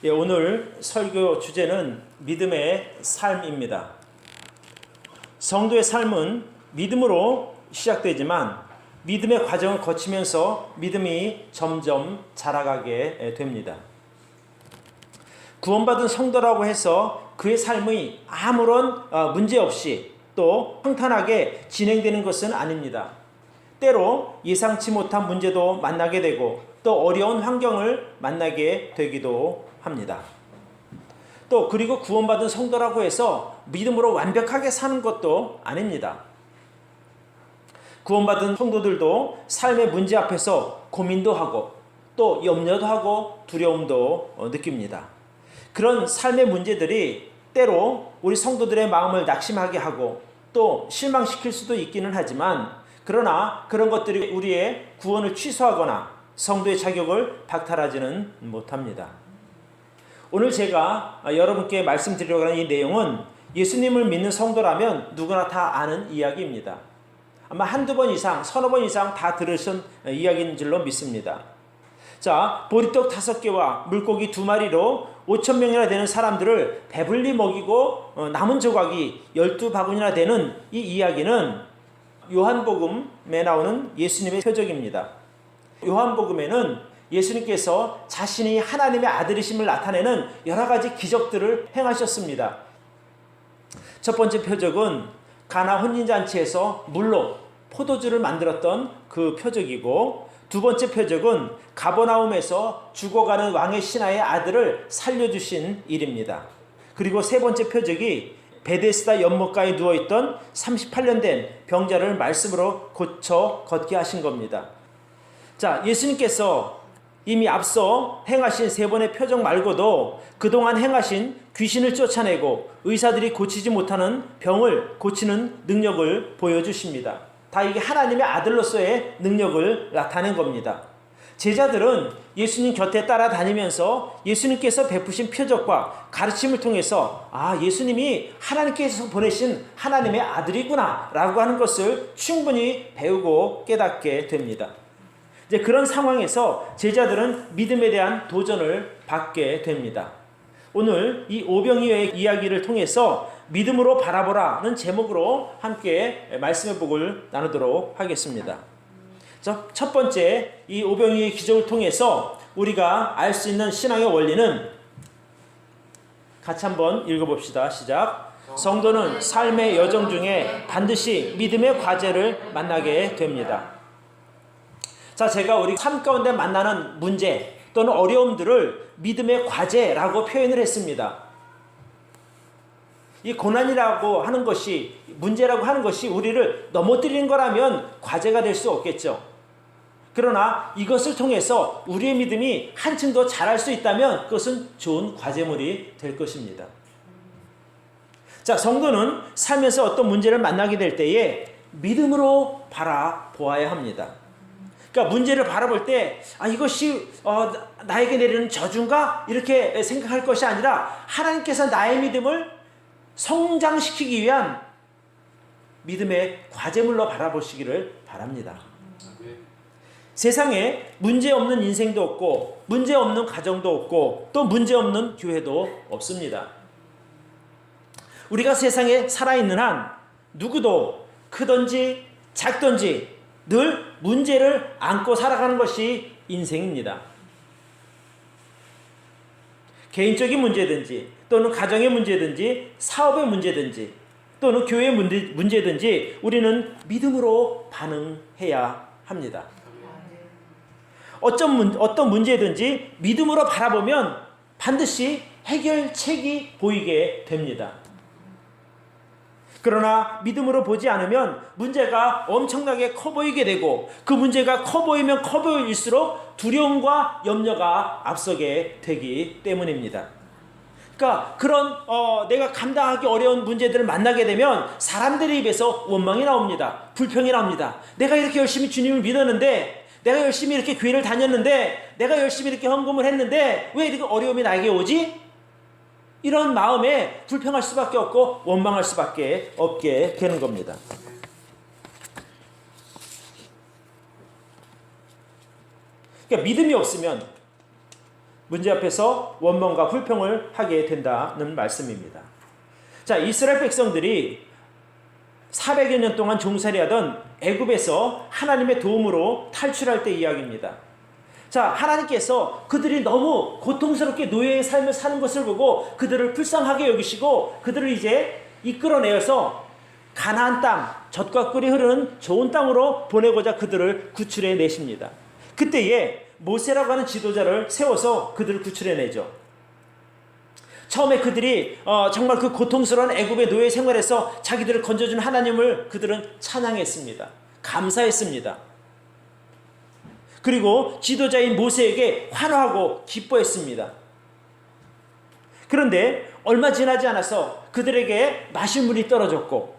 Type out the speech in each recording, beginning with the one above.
예, 오늘 설교 주제는 믿음의 삶입니다. 성도의 삶은 믿음으로 시작되지만 믿음의 과정을 거치면서 믿음이 점점 자라가게 됩니다. 구원받은 성도라고 해서 그의 삶이 아무런 문제 없이 또 평탄하게 진행되는 것은 아닙니다. 때로 예상치 못한 문제도 만나게 되고 또 어려운 환경을 만나게 되기도 합니다. 또 그리고 구원받은 성도라고 해서 믿음으로 완벽하게 사는 것도 아닙니다. 구원받은 성도들도 삶의 문제 앞에서 고민도 하고 또 염려도 하고 두려움도 느낍니다. 그런 삶의 문제들이 때로 우리 성도들의 마음을 낙심하게 하고 또 실망시킬 수도 있기는 하지만 그러나 그런 것들이 우리의 구원을 취소하거나 성도의 자격을 박탈하지는 못합니다. 오늘 제가 여러분께 말씀드리려고 하는 이 내용은 예수님을 믿는 성도라면 누구나 다 아는 이야기입니다. 아마 한두 번 이상, 서너 번 이상 다 들으신 이야기인 줄로 믿습니다. 자, 보리떡 5개와 물고기 2마리로 5,000명이나 되는 사람들을 배불리 먹이고 남은 조각이 12바구니나 되는 이 이야기는 요한복음에 나오는 예수님의 표적입니다. 요한복음에는 예수님께서 자신이 하나님의 아들이심을 나타내는 여러 가지 기적들을 행하셨습니다. 첫 번째 표적은 가나 혼인잔치에서 물로 포도주를 만들었던 그 표적이고, 두 번째 표적은 가버나움에서 죽어가는 왕의 신하의 아들을 살려주신 일입니다. 그리고 세 번째 표적이 베데스다 연못가에 누워있던 38년 된 병자를 말씀으로 고쳐 걷게 하신 겁니다. 자, 예수님께서 이미 앞서 행하신 세 번의 표적 말고도 그동안 행하신 귀신을 쫓아내고 의사들이 고치지 못하는 병을 고치는 능력을 보여주십니다. 다 이게 하나님의 아들로서의 능력을 나타낸 겁니다. 제자들은 예수님 곁에 따라다니면서 예수님께서 베푸신 표적과 가르침을 통해서 예수님이 하나님께서 보내신 하나님의 아들이구나 라고 하는 것을 충분히 배우고 깨닫게 됩니다. 이제 그런 상황에서 제자들은 믿음에 대한 도전을 받게 됩니다. 오늘 이 오병이어의 이야기를 통해서 믿음으로 바라보라는 제목으로 함께 말씀의 복을 나누도록 하겠습니다. 첫 번째, 이 오병이어의 기적을 통해서 우리가 알 수 있는 신앙의 원리는 같이 한번 읽어봅시다. 시작. 성도는 삶의 여정 중에 반드시 믿음의 과제를 만나게 됩니다. 자, 제가 우리 삶 가운데 만나는 문제 또는 어려움들을 믿음의 과제라고 표현을 했습니다. 이 고난이라고 하는 것이, 문제라고 하는 것이 우리를 넘어뜨리는 거라면 과제가 될 수 없겠죠. 그러나 이것을 통해서 우리의 믿음이 한층 더 자랄 수 있다면 그것은 좋은 과제물이 될 것입니다. 자, 성도는 살면서 어떤 문제를 만나게 될 때에 믿음으로 바라보아야 합니다. 그러니까 문제를 바라볼 때 이것이 나에게 내리는 저주인가? 이렇게 생각할 것이 아니라 하나님께서 나의 믿음을 성장시키기 위한 믿음의 과제물로 바라보시기를 바랍니다. 세상에 문제 없는 인생도 없고 문제 없는 가정도 없고 또 문제 없는 교회도 없습니다. 우리가 세상에 살아있는 한 누구도 크든지 작든지 늘 문제를 안고 살아가는 것이 인생입니다. 개인적인 문제든지 또는 가정의 문제든지 사업의 문제든지 또는 교회의 문제든지 우리는 믿음으로 반응해야 합니다. 어떤 문제든지 믿음으로 바라보면 반드시 해결책이 보이게 됩니다. 그러나 믿음으로 보지 않으면 문제가 엄청나게 커 보이게 되고 그 문제가 커 보이면 커 보일수록 두려움과 염려가 앞서게 되기 때문입니다. 그러니까 그런 내가 감당하기 어려운 문제들을 만나게 되면 사람들의 입에서 원망이 나옵니다. 불평이 나옵니다. 내가 이렇게 열심히 주님을 믿었는데, 내가 열심히 이렇게 교회를 다녔는데, 내가 열심히 이렇게 헌금을 했는데 왜 이렇게 어려움이 나에게 오지? 이런 마음에 불평할 수밖에 없고 원망할 수밖에 없게 되는 겁니다. 그러니까 믿음이 없으면 문제 앞에서 원망과 불평을 하게 된다는 말씀입니다. 자, 이스라엘 백성들이 400여 년 동안 종살이하던 애굽에서 하나님의 도움으로 탈출할 때 이야기입니다. 자, 하나님께서 그들이 너무 고통스럽게 노예의 삶을 사는 것을 보고 그들을 불쌍하게 여기시고 그들을 이제 이끌어내어서 가나안 땅, 젖과 꿀이 흐르는 좋은 땅으로 보내고자 그들을 구출해 내십니다. 그때에 모세라고 하는 지도자를 세워서 그들을 구출해 내죠. 처음에 그들이 정말 그 고통스러운 애굽의 노예 생활에서 자기들을 건져준 하나님을 그들은 찬양했습니다. 감사했습니다. 그리고 지도자인 모세에게 환호하고 기뻐했습니다. 그런데 얼마 지나지 않아서 그들에게 마실 물이 떨어졌고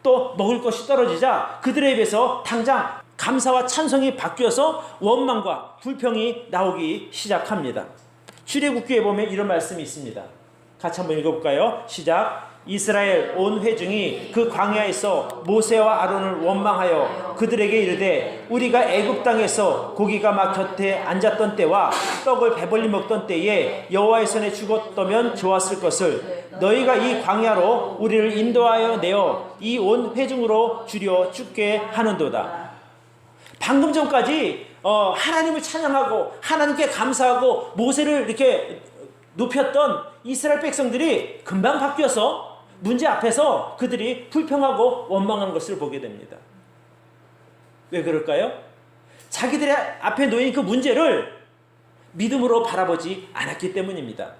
또 먹을 것이 떨어지자 그들의 입에서 당장 감사와 찬송이 바뀌어서 원망과 불평이 나오기 시작합니다. 출애굽기에 보면 이런 말씀이 있습니다. 같이 한번 읽어볼까요? 시작. 이스라엘 온 회중이 그 광야에서 모세와 아론을 원망하여 그들에게 이르되 우리가 애굽 땅에서 고기가 막 곁에 앉았던 때와 떡을 배불리 먹던 때에 여호와의 손에 죽었다면 좋았을 것을 너희가 이 광야로 우리를 인도하여 내어 이 온 회중으로 줄여 죽게 하는도다. 방금 전까지 하나님을 찬양하고 하나님께 감사하고 모세를 이렇게 높였던 이스라엘 백성들이 금방 바뀌어서 문제 앞에서 그들이 불평하고 원망하는 것을 보게 됩니다. 왜 그럴까요? 자기들의 앞에 놓인 그 문제를 믿음으로 바라보지 않았기 때문입니다.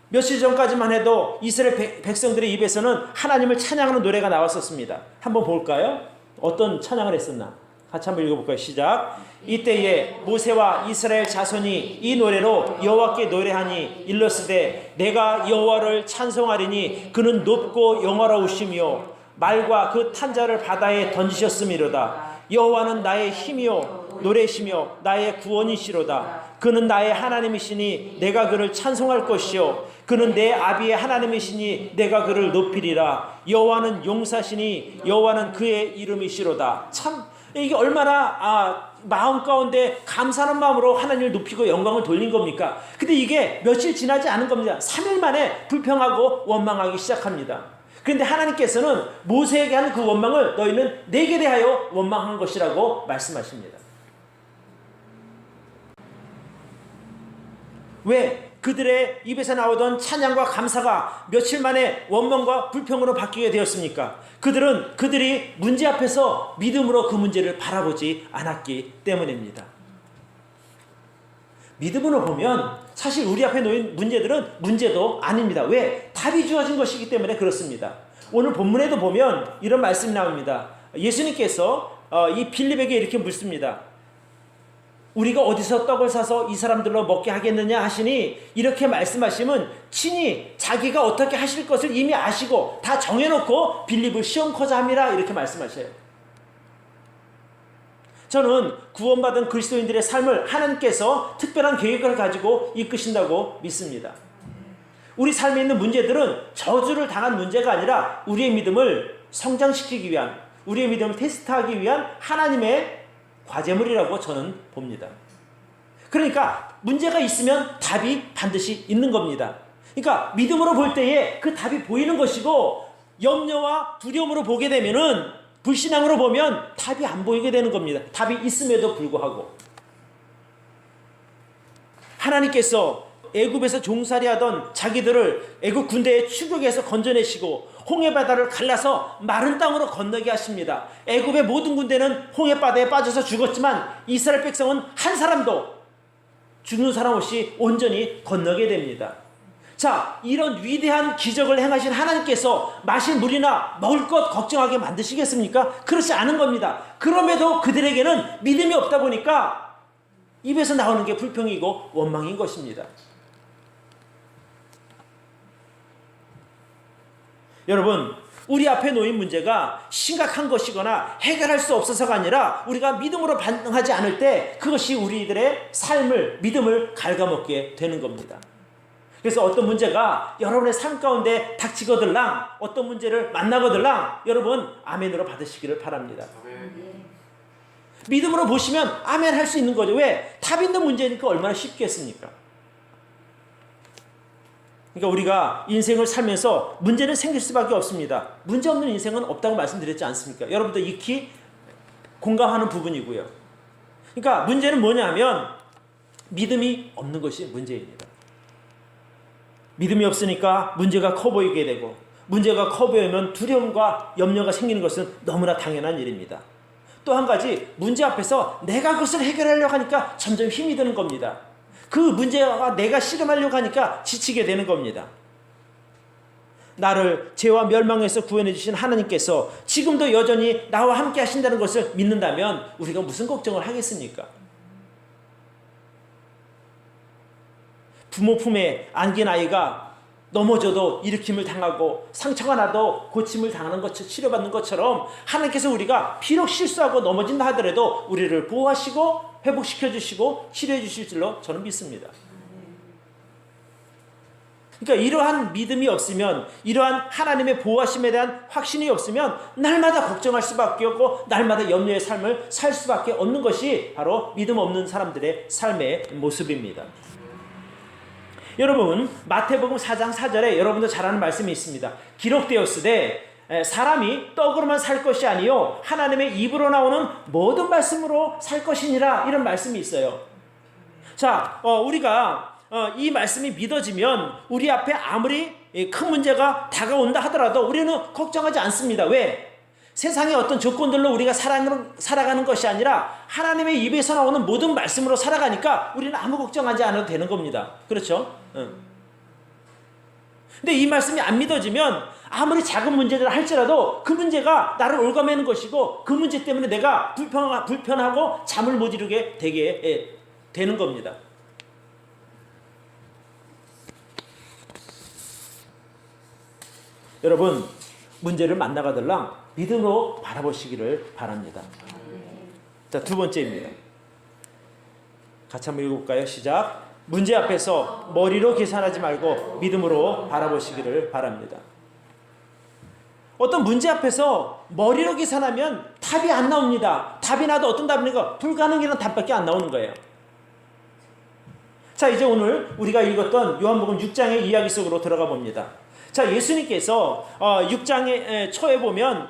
며칠 전까지만 해도 이스라엘 백성들의 입에서는 하나님을 찬양하는 노래가 나왔었습니다. 한번 볼까요? 어떤 찬양을 했었나? 같이 한번 읽어볼까요? 시작. 이때에 모세와 이스라엘 자손이 이 노래로 여호와께 노래하니 일렀으되 내가 여호와를 찬송하리니 그는 높고 영화로우시며 말과 그 탄자를 바다에 던지셨음이로다. 여호와는 나의 힘이요 노래시며 나의 구원이시로다. 그는 나의 하나님이시니 내가 그를 찬송할 것이요 그는 내 아비의 하나님이시니 내가 그를 높이리라. 여호와는 용사시니 여호와는 그의 이름이시로다. 참 이게 얼마나 마음 가운데 감사하는 마음으로 하나님을 높이고 영광을 돌린 겁니까? 근데 이게 며칠 지나지 않은 겁니다. 3일 만에 불평하고 원망하기 시작합니다. 그런데 하나님께서는 모세에게 한 그 원망을 너희는 내게 대하여 원망한 것이라고 말씀하십니다. 왜? 그들의 입에서 나오던 찬양과 감사가 며칠 만에 원망과 불평으로 바뀌게 되었습니까? 그들이 문제 앞에서 믿음으로 그 문제를 바라보지 않았기 때문입니다. 믿음으로 보면 사실 우리 앞에 놓인 문제들은 문제도 아닙니다. 왜? 답이 주어진 것이기 때문에 그렇습니다. 오늘 본문에도 보면 이런 말씀이 나옵니다. 예수님께서 이 빌립에게 이렇게 묻습니다. 우리가 어디서 떡을 사서 이 사람들로 먹게 하겠느냐 하시니 이렇게 말씀하시면 친히 자기가 어떻게 하실 것을 이미 아시고 다 정해놓고 빌립을 시험코자 함이라 이렇게 말씀하셔요. 저는 구원받은 그리스도인들의 삶을 하나님께서 특별한 계획을 가지고 이끄신다고 믿습니다. 우리 삶에 있는 문제들은 저주를 당한 문제가 아니라 우리의 믿음을 성장시키기 위한 우리의 믿음을 테스트하기 위한 하나님의 과제물이라고 저는 봅니다. 그러니까 문제가 있으면 답이 반드시 있는 겁니다. 그러니까 믿음으로 볼 때에 그 답이 보이는 것이고 염려와 두려움으로 보게 되면은 불신앙으로 보면 답이 안 보이게 되는 겁니다. 답이 있음에도 불구하고 하나님께서 애굽에서 종살이하던 자기들을 애굽 군대의 추격에서 건져내시고 홍해바다를 갈라서 마른 땅으로 건너게 하십니다. 애굽의 모든 군대는 홍해바다에 빠져서 죽었지만 이스라엘 백성은 한 사람도 죽는 사람 없이 온전히 건너게 됩니다. 자, 이런 위대한 기적을 행하신 하나님께서 마실 물이나 먹을 것 걱정하게 만드시겠습니까? 그렇지 않은 겁니다. 그럼에도 그들에게는 믿음이 없다 보니까 입에서 나오는 게 불평이고 원망인 것입니다. 여러분, 우리 앞에 놓인 문제가 심각한 것이거나 해결할 수 없어서가 아니라 우리가 믿음으로 반응하지 않을 때 그것이 우리들의 삶을, 믿음을 갉아먹게 되는 겁니다. 그래서 어떤 문제가 여러분의 삶 가운데 닥치거들랑 어떤 문제를 만나거들랑 여러분 아멘으로 받으시기를 바랍니다. 믿음으로 보시면 아멘 할 수 있는 거죠. 왜? 답 있는 문제니까 얼마나 쉽겠습니까? 그러니까 우리가 인생을 살면서 문제는 생길 수밖에 없습니다. 문제 없는 인생은 없다고 말씀드렸지 않습니까? 여러분도 익히 공감하는 부분이고요. 그러니까 문제는 뭐냐면 믿음이 없는 것이 문제입니다. 믿음이 없으니까 문제가 커 보이게 되고, 문제가 커 보이면 두려움과 염려가 생기는 것은 너무나 당연한 일입니다. 또 한 가지, 문제 앞에서 내가 그것을 해결하려고 하니까 점점 힘이 드는 겁니다. 그 문제가 내가 씨름하려고 하니까 지치게 되는 겁니다. 나를 죄와 멸망에서 구원해 주신 하나님께서 지금도 여전히 나와 함께 하신다는 것을 믿는다면 우리가 무슨 걱정을 하겠습니까? 부모 품에 안긴 아이가 넘어져도 일으킴을 당하고 상처가 나도 고침을 당하는 것처럼, 치료받는 것처럼 하나님께서 우리가 비록 실수하고 넘어진다 하더라도 우리를 보호하시고 회복시켜 주시고 치료해 주실 줄로 저는 믿습니다. 그러니까 이러한 믿음이 없으면, 이러한 하나님의 보호하심에 대한 확신이 없으면 날마다 걱정할 수밖에 없고 날마다 염려의 삶을 살 수밖에 없는 것이 바로 믿음 없는 사람들의 삶의 모습입니다. 여러분, 마태복음 4장 4절에 여러분도 잘 아는 말씀이 있습니다. 기록되었으되 사람이 떡으로만 살 것이 아니요 하나님의 입으로 나오는 모든 말씀으로 살 것이니라, 이런 말씀이 있어요. 자, 우리가 이 말씀이 믿어지면 우리 앞에 아무리 큰 문제가 다가온다 하더라도 우리는 걱정하지 않습니다. 왜? 세상의 어떤 조건들로 우리가 살아가는 것이 아니라 하나님의 입에서 나오는 모든 말씀으로 살아가니까 우리는 아무 걱정하지 않아도 되는 겁니다. 그렇죠? 근데 이 말씀이 안 믿어지면 아무리 작은 문제를 할지라도 그 문제가 나를 올가매는 것이고 그 문제 때문에 내가 불편하고 잠을 못 이루게 되게 되는 겁니다. 여러분, 문제를 만나가들랑 믿음으로 바라보시기를 바랍니다. 자, 두 번째입니다. 같이 한번 읽어볼까요? 시작. 문제 앞에서 머리로 계산하지 말고 믿음으로 바라보시기를 바랍니다. 어떤 문제 앞에서 머리로 계산하면 답이 안 나옵니다. 답이 나도 어떤 답입니까? 불가능이라는 답밖에 안 나오는 거예요. 자, 이제 오늘 우리가 읽었던 요한복음 6장의 이야기 속으로 들어가 봅니다. 자, 예수님께서 6장의 초에 보면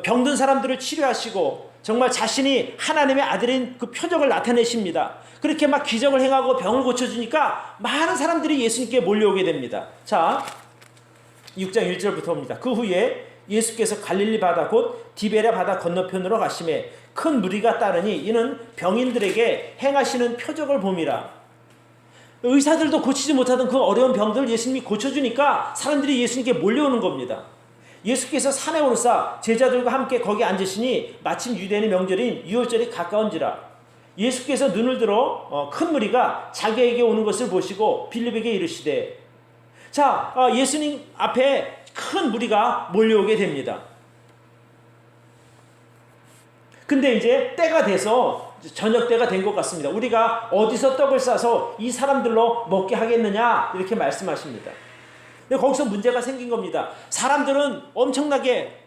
병든 사람들을 치료하시고 정말 자신이 하나님의 아들인 그 표적을 나타내십니다. 그렇게 막 기적을 행하고 병을 고쳐주니까 많은 사람들이 예수님께 몰려오게 됩니다. 자, 6장 1절부터 봅니다. 그 후에 예수께서 갈릴리 바다 곧 디베랴 바다 건너편으로 가심에 큰 무리가 따르니 이는 병인들에게 행하시는 표적을 봄이라. 의사들도 고치지 못하던 그 어려운 병들을 예수님이 고쳐주니까 사람들이 예수님께 몰려오는 겁니다. 예수께서 산에 오르사 제자들과 함께 거기 앉으시니 마침 유대인의 명절인 유월절이 가까운지라. 예수께서 눈을 들어 큰 무리가 자기에게 오는 것을 보시고 빌립에게 이르시되. 자, 예수님 앞에 큰 무리가 몰려오게 됩니다. 근데 이제 때가 돼서 저녁 때가 된 것 같습니다. 우리가 어디서 떡을 싸서 이 사람들로 먹게 하겠느냐, 이렇게 말씀하십니다. 근데 거기서 문제가 생긴 겁니다. 사람들은 엄청나게,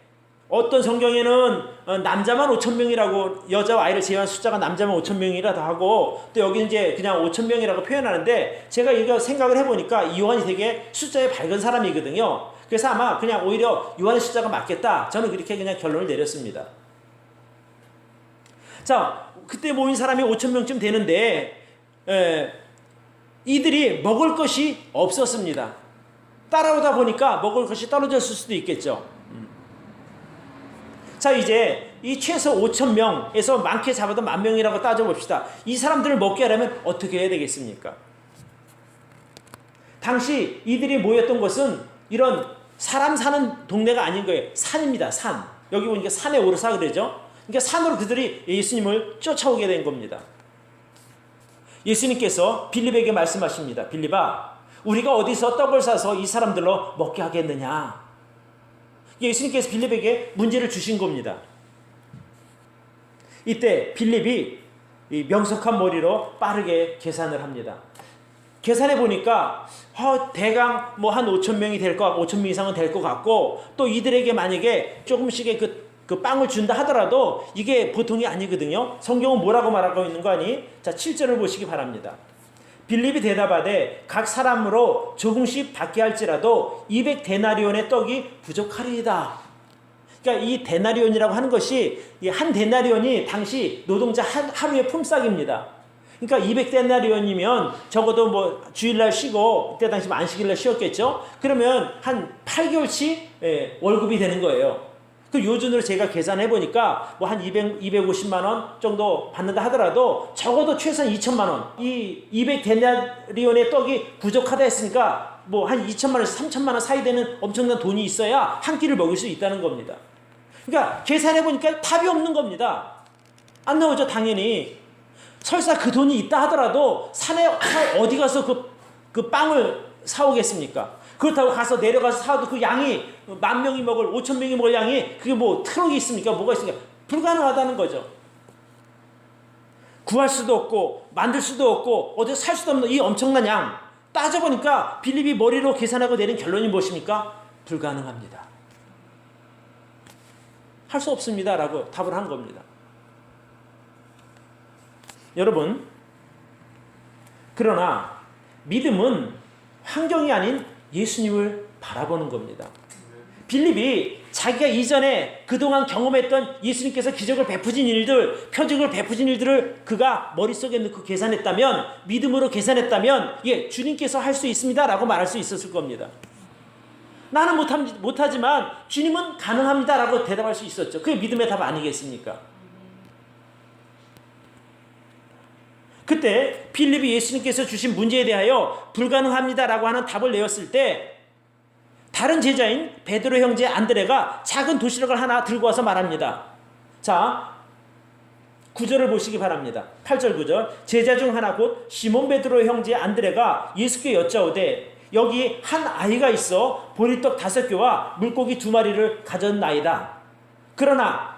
어떤 성경에는 남자만 5,000명이라고, 여자와 아이를 제외한 숫자가 남자만 5,000명이라도 하고, 또 여기는 이제 그냥 5,000명이라고 표현하는데, 제가 이거 생각을 해보니까 이 요한이 되게 숫자에 밝은 사람이거든요. 그래서 아마 그냥 오히려 요한의 숫자가 맞겠다, 저는 그렇게 그냥 결론을 내렸습니다. 자, 그때 모인 사람이 5,000명쯤 되는데 이들이 먹을 것이 없었습니다. 따라오다 보니까 먹을 것이 떨어졌을 수도 있겠죠. 자, 이제 이 최소 5,000명에서 많게 잡아도 10,000명이라고 따져봅시다. 이 사람들을 먹게 하려면 어떻게 해야 되겠습니까? 당시 이들이 모였던 것은 이런 사람 사는 동네가 아닌 거예요. 산입니다. 산. 여기 보니까 산에 오르사 그러죠. 그러니까 산으로 그들이 예수님을 쫓아오게 된 겁니다. 예수님께서 빌립에게 말씀하십니다. 빌립아, 우리가 어디서 떡을 사서 이 사람들로 먹게 하겠느냐. 예수님께서 빌립에게 문제를 주신 겁니다. 이때 빌립이 이 명석한 머리로 빠르게 계산을 합니다. 계산해 보니까 대강 뭐 한 5,000명이 될 것 같고 5,000명 이상은 될 것 같고, 또 이들에게 만약에 조금씩의 그 그 빵을 준다 하더라도 이게 보통이 아니거든요. 성경은 뭐라고 말하고 있는 거 아니? 자, 7절을 보시기 바랍니다. 빌립이 대답하되 각 사람으로 조금씩 받게 할지라도 200데나리온의 떡이 부족하리이다. 그러니까 이 데나리온이라고 하는 것이 한 데나리온이 당시 노동자 하루의 품삯입니다. 그러니까 200데나리온이면 적어도 뭐 주일날 쉬고 그때 당시 안식일날 쉬었겠죠. 그러면 한 8개월치 월급이 되는 거예요. 그 요즘으로 제가 계산해 보니까 뭐 한 250만 원 정도 받는다 하더라도 적어도 최소한 2천만 원. 이 200데나리온의 떡이 부족하다 했으니까 뭐 한 2천만 원에서 3천만 원 사이 되는 엄청난 돈이 있어야 한 끼를 먹을 수 있다는 겁니다. 그러니까 계산해 보니까 답이 없는 겁니다. 안 나오죠, 당연히. 설사 그 돈이 있다 하더라도 산에 어디 가서 그 빵을 사오겠습니까? 그렇다고 가서 내려가서 사도 그 양이 10,000명이 먹을 5,000명이 먹을 양이 그게 뭐 트럭이 있습니까? 뭐가 있습니까? 불가능하다는 거죠. 구할 수도 없고 만들 수도 없고 어디 살 수도 없는 이 엄청난 양 따져보니까 빌립이 머리로 계산하고 내린 결론이 무엇입니까? 불가능합니다. 할 수 없습니다 라고 답을 한 겁니다. 여러분, 그러나 믿음은 환경이 아닌 예수님을 바라보는 겁니다. 빌립이 자기가 이전에 그동안 경험했던 예수님께서 기적을 베푸신 일들, 표적을 베푸신 일들을 그가 머릿속에 넣고 계산했다면, 믿음으로 계산했다면 예, 주님께서 할 수 있습니다 라고 말할 수 있었을 겁니다. 나는 못하지만 주님은 가능합니다 라고 대답할 수 있었죠. 그게 믿음의 답 아니겠습니까? 그때 빌립이 예수님께서 주신 문제에 대하여 불가능합니다 라고 하는 답을 내었을 때 다른 제자인 베드로 형제 안드레가 작은 도시락을 하나 들고 와서 말합니다. 자, 9절을 보시기 바랍니다. 8절 9절. 제자 중 하나 곧 시몬 베드로 형제 안드레가 예수께 여짜오되 여기 한 아이가 있어 보리떡 5개와 물고기 2마리를 가졌나이다. 그러나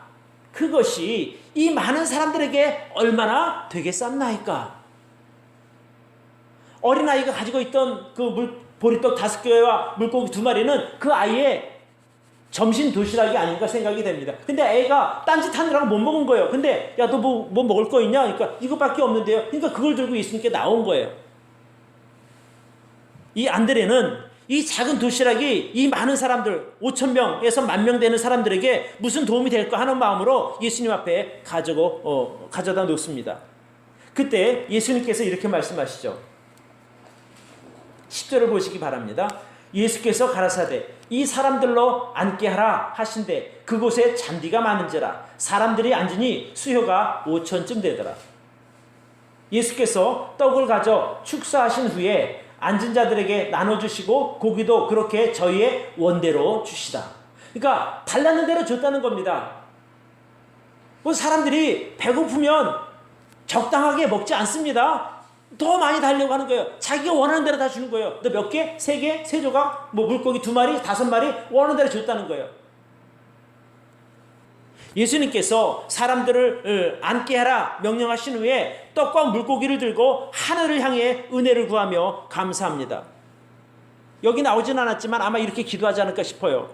그것이 이 많은 사람들에게 얼마나 되겠sap나이까? 어린아이가 가지고 있던 그 보리떡 5개와 물고기 2마리는 그 아이의 점심 도시락이 아닌가 생각이 됩니다. 근데 애가 딴짓하느라고 못 먹은 거예요. 근데 야, 너 뭐 먹을 거 있냐? 그러니까 이거밖에 없는데요. 그러니까 그걸 들고 예수님께 나온 거예요. 이 안드레는 이 작은 도시락이 이 많은 사람들 5,000명에서 10,000명 되는 사람들에게 무슨 도움이 될까 하는 마음으로 예수님 앞에 가져다 놓습니다. 그때 예수님께서 이렇게 말씀하시죠. 10절을 보시기 바랍니다. 예수께서 가라사대 이 사람들로 앉게 하라 하신대 그곳에 잔디가 많은지라 사람들이 앉으니 수효가 5,000쯤 되더라. 예수께서 떡을 가져 축사하신 후에 앉은 자들에게 나눠주시고 고기도 그렇게 저희의 원대로 주시다. 그러니까 달라는 대로 줬다는 겁니다. 사람들이 배고프면 적당하게 먹지 않습니다. 더 많이 달려고 하는 거예요. 자기가 원하는 대로 다 주는 거예요. 너 몇 개? 3개? 3조각? 뭐 물고기 2마리? 5마리? 원하는 대로 줬다는 거예요. 예수님께서 사람들을 앉게 하라 명령하신 후에 떡과 물고기를 들고 하늘을 향해 은혜를 구하며 감사합니다. 여기 나오진 않았지만 아마 이렇게 기도하지 않을까 싶어요.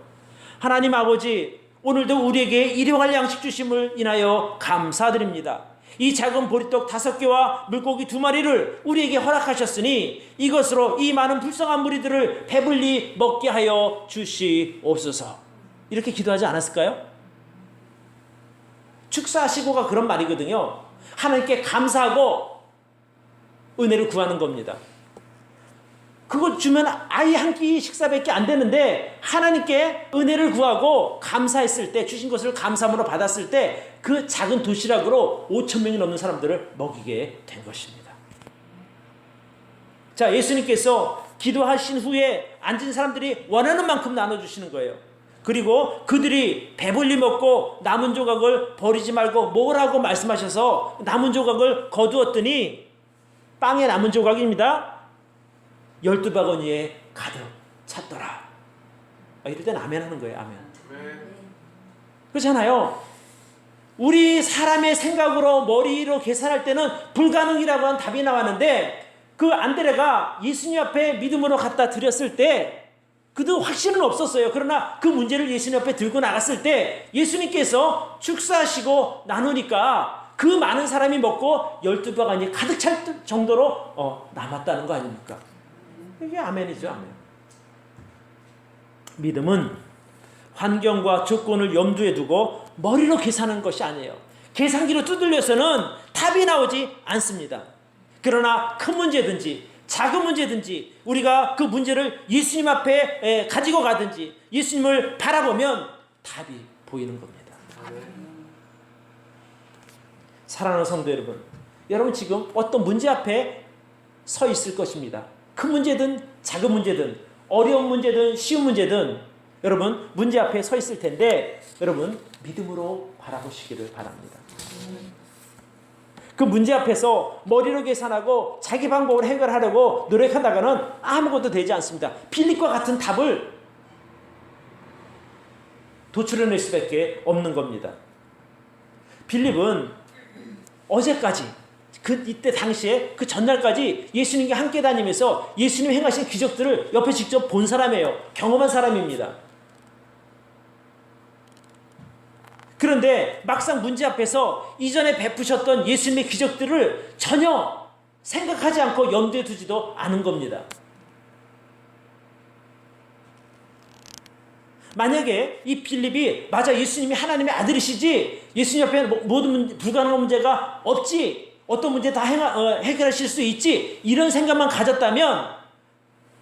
하나님 아버지, 오늘도 우리에게 일용할 양식 주심을 인하여 감사드립니다. 이 작은 보리떡 5개와 물고기 2마리를 우리에게 허락하셨으니 이것으로 이 많은 불쌍한 무리들을 배불리 먹게 하여 주시옵소서. 이렇게 기도하지 않았을까요? 축사하시고가 그런 말이거든요. 하나님께 감사하고 은혜를 구하는 겁니다. 그거 주면 아예 한 끼 식사밖에 안 되는데 하나님께 은혜를 구하고 감사했을 때 주신 것을 감사함으로 받았을 때 그 작은 도시락으로 5,000명이 넘는 사람들을 먹이게 된 것입니다. 자, 예수님께서 기도하신 후에 앉은 사람들이 원하는 만큼 나눠주시는 거예요. 그리고 그들이 배불리 먹고 남은 조각을 버리지 말고 먹으라고 말씀하셔서 남은 조각을 거두었더니 빵의 남은 조각입니다. 12바구니에 가득 찼더라. 이럴 땐 아멘 하는 거예요. 아멘. 그렇잖아요. 우리 사람의 생각으로 머리로 계산할 때는 불가능이라고 하는 답이 나왔는데 그 안드레가 예수님 앞에 믿음으로 갖다 드렸을 때 그도 확신은 없었어요. 그러나 그 문제를 예수님 앞에 들고 나갔을 때 예수님께서 축사하시고 나누니까 그 많은 사람이 먹고 12바가니 가득 찰 정도로 남았다는 거 아닙니까? 이게 아멘이죠. 아멘. 믿음은 환경과 조건을 염두에 두고 머리로 계산하는 것이 아니에요. 계산기로 두들려서는 답이 나오지 않습니다. 그러나 큰 문제든지 작은 문제든지 우리가 그 문제를 예수님 앞에 가지고 가든지 예수님을 바라보면 답이 보이는 겁니다. 사랑하는 성도 여러분, 여러분 지금 어떤 문제 앞에 서 있을 것입니다. 큰 문제든 작은 문제든 어려운 문제든 쉬운 문제든 여러분 문제 앞에 서 있을 텐데 여러분 믿음으로 바라보시기를 바랍니다. 그 문제 앞에서 머리로 계산하고 자기 방법으로 해결하려고 노력하다가는 아무것도 되지 않습니다. 빌립과 같은 답을 도출해낼 수밖에 없는 겁니다. 빌립은 어제까지 이때 당시에 그 전날까지 예수님과 함께 다니면서 예수님 행하신 기적들을 옆에 직접 본 사람이에요. 경험한 사람입니다. 그런데 막상 문제 앞에서 이전에 베푸셨던 예수님의 기적들을 전혀 생각하지 않고 염두에 두지도 않은 겁니다. 만약에 이 빌립이 맞아 예수님이 하나님의 아들이시지 예수님 앞에 모든 불가능한 문제가 없지 어떤 문제 다 해결하실 수 있지 이런 생각만 가졌다면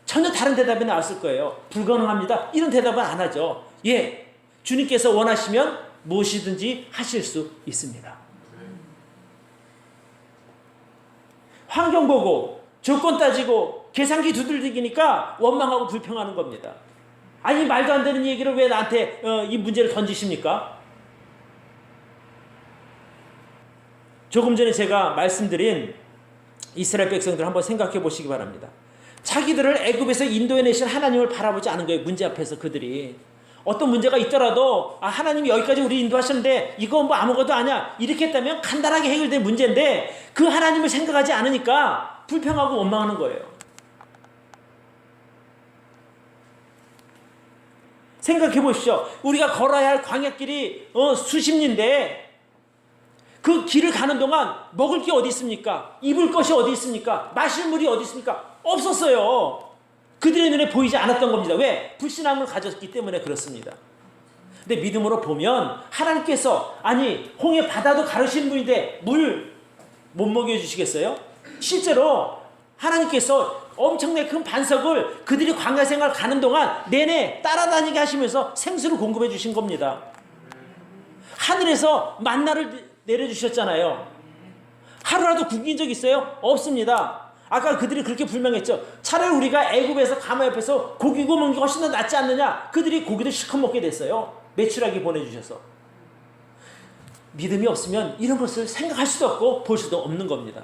전혀 다른 대답이 나왔을 거예요. 불가능합니다. 이런 대답은 안 하죠. 예, 주님께서 원하시면 무엇이든지 하실 수 있습니다. 환경 보고 조건 따지고 계산기 두들기니까 원망하고 불평하는 겁니다. 아니 말도 안 되는 얘기를 왜 나한테 이 문제를 던지십니까? 조금 전에 제가 말씀드린 이스라엘 백성들 한번 생각해 보시기 바랍니다. 자기들을 애굽에서 인도해내신 하나님을 바라보지 않은 거예요. 문제 앞에서 그들이. 어떤 문제가 있더라도 하나님이 여기까지 우리 인도하셨는데 이거 뭐 아무것도 아니야 이렇게 했다면 간단하게 해결된 문제인데 그 하나님을 생각하지 않으니까 불평하고 원망하는 거예요. 생각해 보십시오. 우리가 걸어야 할 광야길이 수십 리인데 그 길을 가는 동안 먹을 게 어디 있습니까? 입을 것이 어디 있습니까? 마실 물이 어디 있습니까? 없었어요. 그들의 눈에 보이지 않았던 겁니다. 왜? 불신앙을 가졌기 때문에 그렇습니다. 근데 믿음으로 보면 하나님께서 홍해 바다도 가르신 분인데 물 못 먹여주시겠어요? 실제로 하나님께서 엄청나게 큰 반석을 그들이 광야 생활 가는 동안 내내 따라다니게 하시면서 생수를 공급해 주신 겁니다. 하늘에서 만나를 내려주셨잖아요. 하루라도 굶긴 적 있어요? 없습니다. 아까 그들이 그렇게 불명했죠. 차라리 우리가 애굽에서 가마 옆에서 고기 구워 먹는 게 훨씬 더 낫지 않느냐. 그들이 고기도 실컷 먹게 됐어요. 메추라기 보내주셔서. 믿음이 없으면 이런 것을 생각할 수도 없고 볼 수도 없는 겁니다.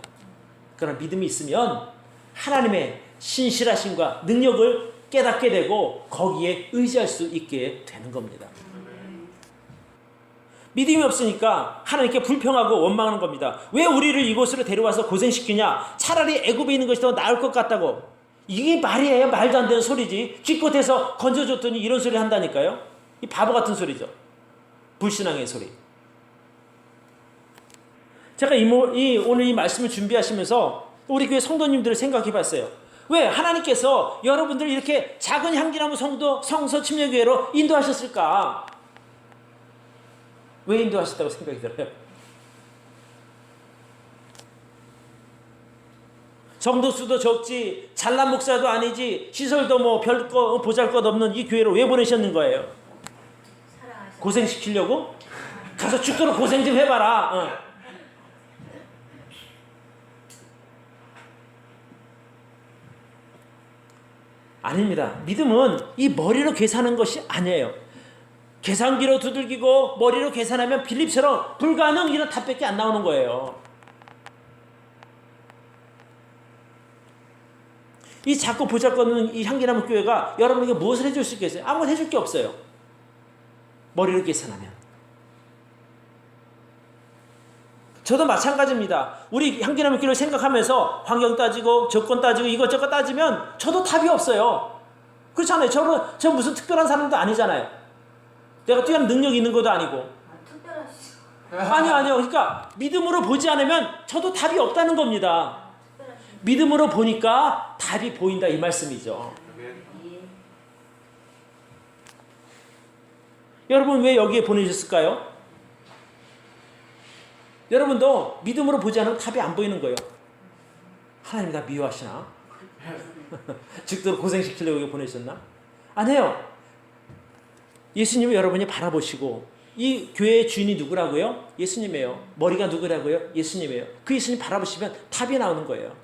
그러나 믿음이 있으면 하나님의 신실하심과 능력을 깨닫게 되고 거기에 의지할 수 있게 되는 겁니다. 믿음이 없으니까 하나님께 불평하고 원망하는 겁니다. 왜 우리를 이곳으로 데려와서 고생시키냐? 차라리 애굽에 있는 것이 더 나을 것 같다고. 이게 말이에요? 말도 안 되는 소리지. 기껏해서 건져줬더니 이런 소리 한다니까요. 이 바보 같은 소리죠. 불신앙의 소리. 제가 오늘 이 말씀을 준비하시면서 우리 교회 성도님들을 생각해 봤어요. 왜 하나님께서 여러분들을 이렇게 작은 향기나무 성서 침례교회로 인도하셨을까? 왜 인도하셨다고 생각이 들어요? 정도 수도 적지, 잘난 목사도 아니지, 시설도 뭐 별거 보잘것없는 이 교회로 왜 보내셨는 거예요? 고생시키려고? 가서 죽도록 고생 좀 해봐라. 아닙니다. 믿음은 이 머리로 계산하는 것이 아니에요. 계산기로 두들기고 머리로 계산하면 빌립처럼 불가능 이런 답밖에 안 나오는 거예요. 이 작고 보잘것없는 이 향기나무 교회가 여러분에게 무엇을 해줄 수 있겠어요? 아무것도 해줄 게 없어요. 머리로 계산하면. 저도 마찬가지입니다. 우리 향기나무 교회를 생각하면서 환경 따지고 조건 따지고 이것저것 따지면 저도 답이 없어요. 그렇잖아요. 저 무슨 특별한 사람도 아니잖아요. 내가 뛰어난 능력이 있는 것도 아니고. 특별하시죠. 아니요. 그러니까 믿음으로 보지 않으면 저도 답이 없다는 겁니다. 믿음으로 보니까 답이 보인다 이 말씀이죠. 여러분 왜 여기에 보내셨을까요? 여러분도 믿음으로 보지 않으면 답이 안 보이는 거예요. 하나님 나 미워하시나? 죽도록 고생시키려고 여기 보내셨나? 아니에요. 예수님을 여러분이 바라보시고 이 교회의 주인이 누구라고요? 예수님이에요. 머리가 누구라고요? 예수님이에요. 그 예수님 바라보시면 답이 나오는 거예요.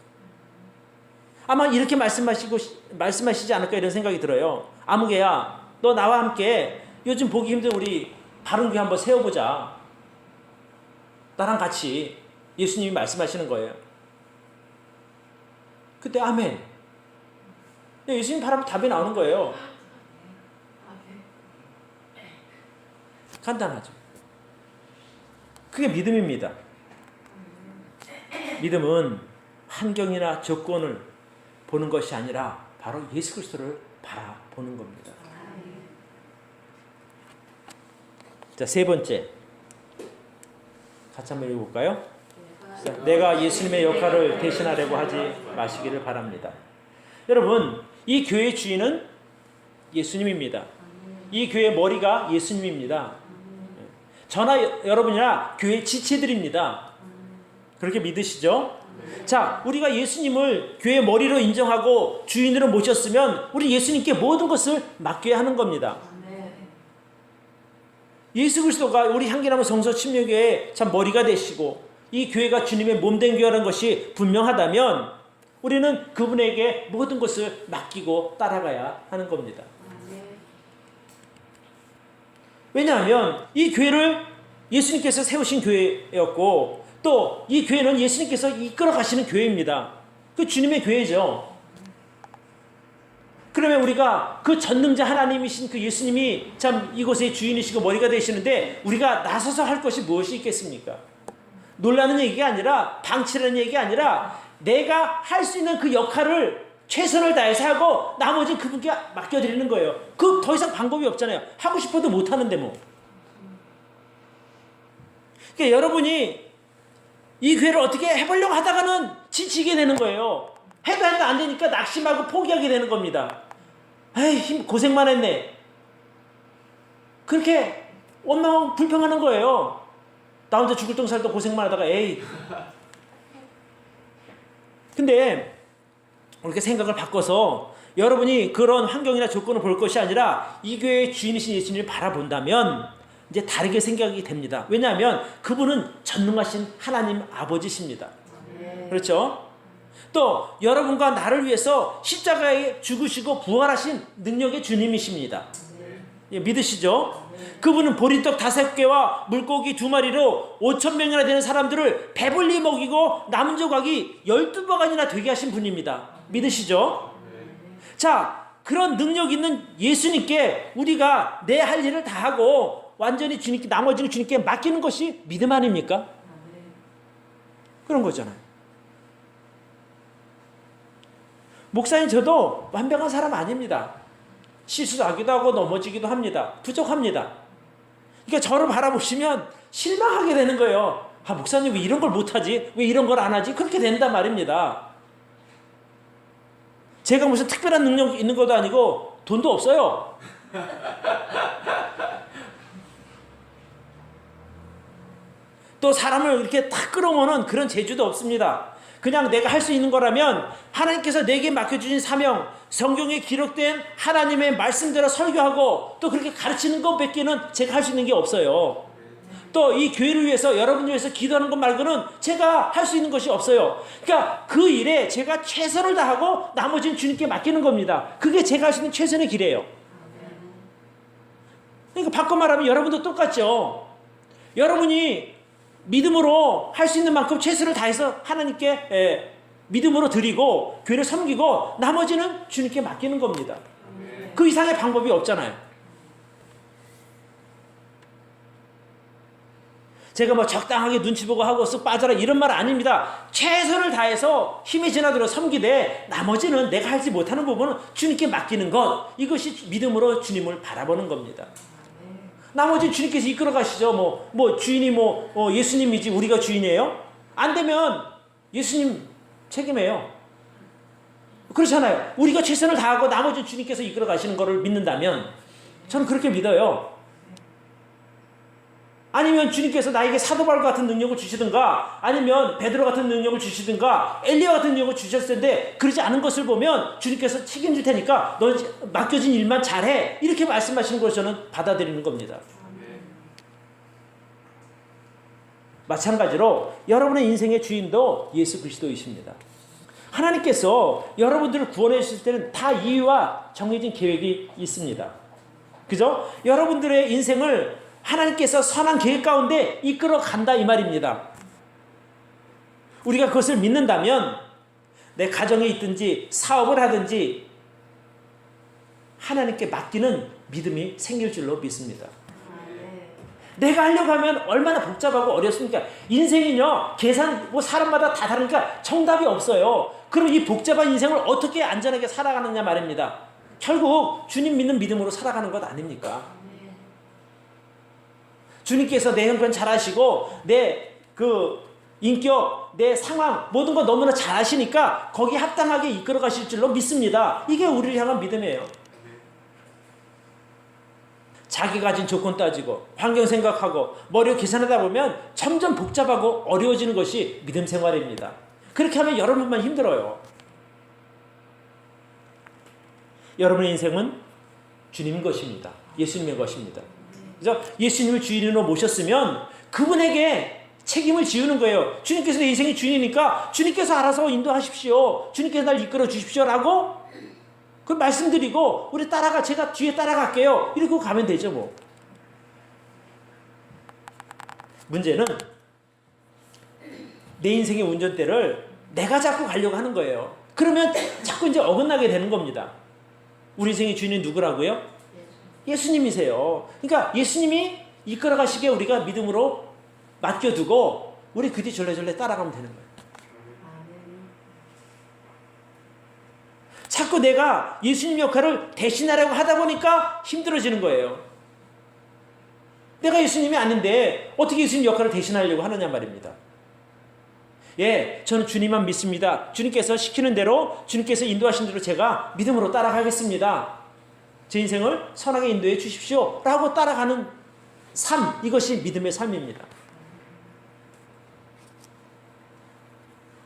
아마 이렇게 말씀하시지 않을까 이런 생각이 들어요. 아무개야 너 나와 함께 요즘 보기 힘든 우리 바른교회 한번 세워보자. 나랑 같이 예수님이 말씀하시는 거예요. 그때 아멘. 예수님 바라보면 답이 나오는 거예요. 간단하죠. 그게 믿음입니다. 믿음은 환경이나 조건을 보는 것이 아니라 바로 예수 그리스도를 바라보는 겁니다. 자, 세 번째. 같이 한번 읽어볼까요? 내가 예수님의 역할을 대신하려고 하지 마시기를 바랍니다. 여러분, 이 교회의 주인은 예수님입니다. 이 교회의 머리가 예수님입니다. 저나 여러분이나 교회 지체들입니다. 그렇게 믿으시죠? 자, 우리가 예수님을 교회의 머리로 인정하고 주인으로 모셨으면 우리 예수님께 모든 것을 맡겨야 하는 겁니다. 예수 그리스도가 우리 향기나무 성서 침례교회의 참 머리가 되시고 이 교회가 주님의 몸된 교회라는 것이 분명하다면 우리는 그분에게 모든 것을 맡기고 따라가야 하는 겁니다. 왜냐하면 이 교회를 예수님께서 세우신 교회였고 또 이 교회는 예수님께서 이끌어 가시는 교회입니다. 그 주님의 교회죠. 그러면 우리가 그 전능자 하나님이신 그 예수님이 참 이곳의 주인이시고 머리가 되시는데 우리가 나서서 할 것이 무엇이 있겠습니까? 놀라는 얘기가 아니라 방치라는 얘기가 아니라 내가 할 수 있는 그 역할을 최선을 다해서 하고 나머지는 그분께 맡겨드리는 거예요. 그 더 이상 방법이 없잖아요. 하고 싶어도 못하는데 뭐. 그러니까 여러분이 이 교회를 어떻게 해보려고 하다가는 지치게 되는 거예요. 해도 안 되니까 낙심하고 포기하게 되는 겁니다. 에이, 고생만 했네. 그렇게 원망하고 불평하는 거예요. 나 혼자 죽을 똥 살도 고생만 하다가 에이. 근데 이렇게 생각을 바꿔서 여러분이 그런 환경이나 조건을 볼 것이 아니라 이 교회의 주인이신 예수님을 바라본다면 이제 다르게 생각이 됩니다. 왜냐하면 그분은 전능하신 하나님 아버지십니다. 그렇죠? 또 여러분과 나를 위해서 십자가에 죽으시고 부활하신 능력의 주님이십니다. 믿으시죠? 그분은 보리떡 5개와 물고기 2마리로 5,000명이나 되는 사람들을 배불리 먹이고 남은 조각이 12바가지나 되게 하신 분입니다. 믿으시죠? 자, 그런 능력 있는 예수님께 우리가 내 할 일을 다 하고 완전히 주님께, 나머지는 주님께 맡기는 것이 믿음 아닙니까? 그런 거잖아요. 목사님 저도 완벽한 사람 아닙니다. 실수도 하기도 하고 넘어지기도 합니다. 부족합니다. 그러니까 저를 바라보시면 실망하게 되는 거예요. 아, 목사님 왜 이런 걸 못하지? 왜 이런 걸 안 하지? 그렇게 된단 말입니다. 제가 무슨 특별한 능력이 있는 것도 아니고 돈도 없어요. 또 사람을 이렇게 탁 끌어모는 그런 재주도 없습니다. 그냥 내가 할 수 있는 거라면 하나님께서 내게 맡겨주신 사명, 성경에 기록된 하나님의 말씀대로 설교하고 또 그렇게 가르치는 것밖에는 제가 할 수 있는 게 없어요. 또 이 교회를 위해서, 여러분을 위해서 기도하는 것 말고는 제가 할 수 있는 것이 없어요. 그러니까 그 일에 제가 최선을 다하고 나머지는 주님께 맡기는 겁니다. 그게 제가 할 수 있는 최선의 길이에요. 그러니까 바꿔 말하면 여러분도 똑같죠. 여러분이 믿음으로 할 수 있는 만큼 최선을 다해서 하나님께 믿음으로 드리고 교회를 섬기고 나머지는 주님께 맡기는 겁니다. 그 이상의 방법이 없잖아요. 제가 뭐 적당하게 눈치 보고 하고 쓱 빠져라 이런 말 아닙니다. 최선을 다해서 힘이 지나도록 섬기되 나머지는 내가 하지 못하는 부분은 주님께 맡기는 것. 이것이 믿음으로 주님을 바라보는 겁니다. 나머지 주님께서 이끌어 가시죠. 뭐 주인이 예수님이지 우리가 주인이에요? 안 되면 예수님 책임해요. 그렇잖아요. 우리가 최선을 다하고 나머지 주님께서 이끌어 가시는 것을 믿는다면 저는 그렇게 믿어요. 아니면 주님께서 나에게 사도 바울 같은 능력을 주시든가 아니면 베드로 같은 능력을 주시든가 엘리야 같은 능력을 주셨을 텐데 그러지 않은 것을 보면 주님께서 책임질 테니까 너 맡겨진 일만 잘해 이렇게 말씀하시는 걸 저는 받아들이는 겁니다. 마찬가지로 여러분의 인생의 주인도 예수 그리스도이십니다. 하나님께서 여러분들을 구원해 주실 때는 다 이유와 정해진 계획이 있습니다. 그죠? 여러분들의 인생을 하나님께서 선한 계획 가운데 이끌어 간다 이 말입니다. 우리가 그것을 믿는다면 내 가정에 있든지 사업을 하든지 하나님께 맡기는 믿음이 생길 줄로 믿습니다. 내가 하려고 하면 얼마나 복잡하고 어렵습니까? 인생은요 계산 사람마다 다 다르니까 정답이 없어요. 그럼 이 복잡한 인생을 어떻게 안전하게 살아가느냐 말입니다. 결국 주님 믿는 믿음으로 살아가는 것 아닙니까? 주님께서 내 형편 잘 아시고 내 인격, 내 상황 모든 거 너무나 잘 아시니까 거기에 합당하게 이끌어 가실 줄로 믿습니다. 이게 우리를 향한 믿음이에요. 자기 가진 조건 따지고 환경 생각하고 머리로 계산하다 보면 점점 복잡하고 어려워지는 것이 믿음 생활입니다. 그렇게 하면 여러분만 힘들어요. 여러분의 인생은 주님 것입니다. 예수님의 것입니다. 그래서 예수님을 주인으로 모셨으면 그분에게 책임을 지우는 거예요. 주님께서 내 인생의 주인이니까 주님께서 알아서 인도하십시오. 주님께서 날 이끌어 주십시오라고 그 말씀드리고 우리 제가 뒤에 따라갈게요. 이러고 가면 되죠 뭐. 문제는 내 인생의 운전대를 내가 잡고 가려고 하는 거예요. 그러면 자꾸 이제 어긋나게 되는 겁니다. 우리 인생의 주인은 누구라고요? 예수님이세요. 그러니까 예수님이 이끌어 가시게 우리가 믿음으로 맡겨두고 우리 그 뒤 절레절레 따라가면 되는 거예요. 자꾸 내가 예수님 역할을 대신하려고 하다 보니까 힘들어지는 거예요. 내가 예수님이 아닌데 어떻게 예수님 역할을 대신하려고 하느냐 말입니다. 저는 주님만 믿습니다. 주님께서 시키는 대로 주님께서 인도하신 대로 제가 믿음으로 따라가겠습니다. 제 인생을 선하게 인도해 주십시오 라고 따라가는 삶, 이것이 믿음의 삶입니다.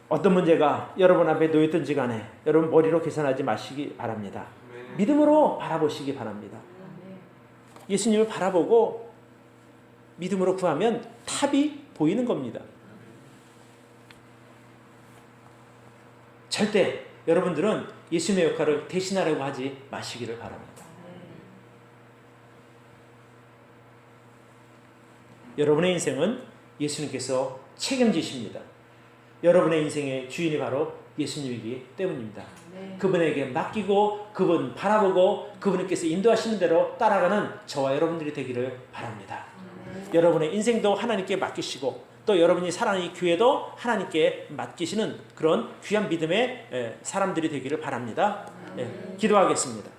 어떤 문제가 여러분 앞에 놓였든지 간에 여러분 머리로 계산하지 마시기 바랍니다. 믿음으로 바라보시기 바랍니다. 예수님을 바라보고 믿음으로 구하면 답이 보이는 겁니다. 절대 여러분들은 예수님의 역할을 대신하려고 하지 마시기를 바랍니다. 여러분의 인생은 예수님께서 책임지십니다. 여러분의 인생의 주인이 바로 예수님이기 때문입니다. 그분에게 맡기고 그분 바라보고 그분께서 인도하시는 대로 따라가는 저와 여러분들이 되기를 바랍니다. 여러분의 인생도 하나님께 맡기시고 또 여러분이 사랑하는 이 교회도 하나님께 맡기시는 그런 귀한 믿음의 사람들이 되기를 바랍니다. 기도하겠습니다.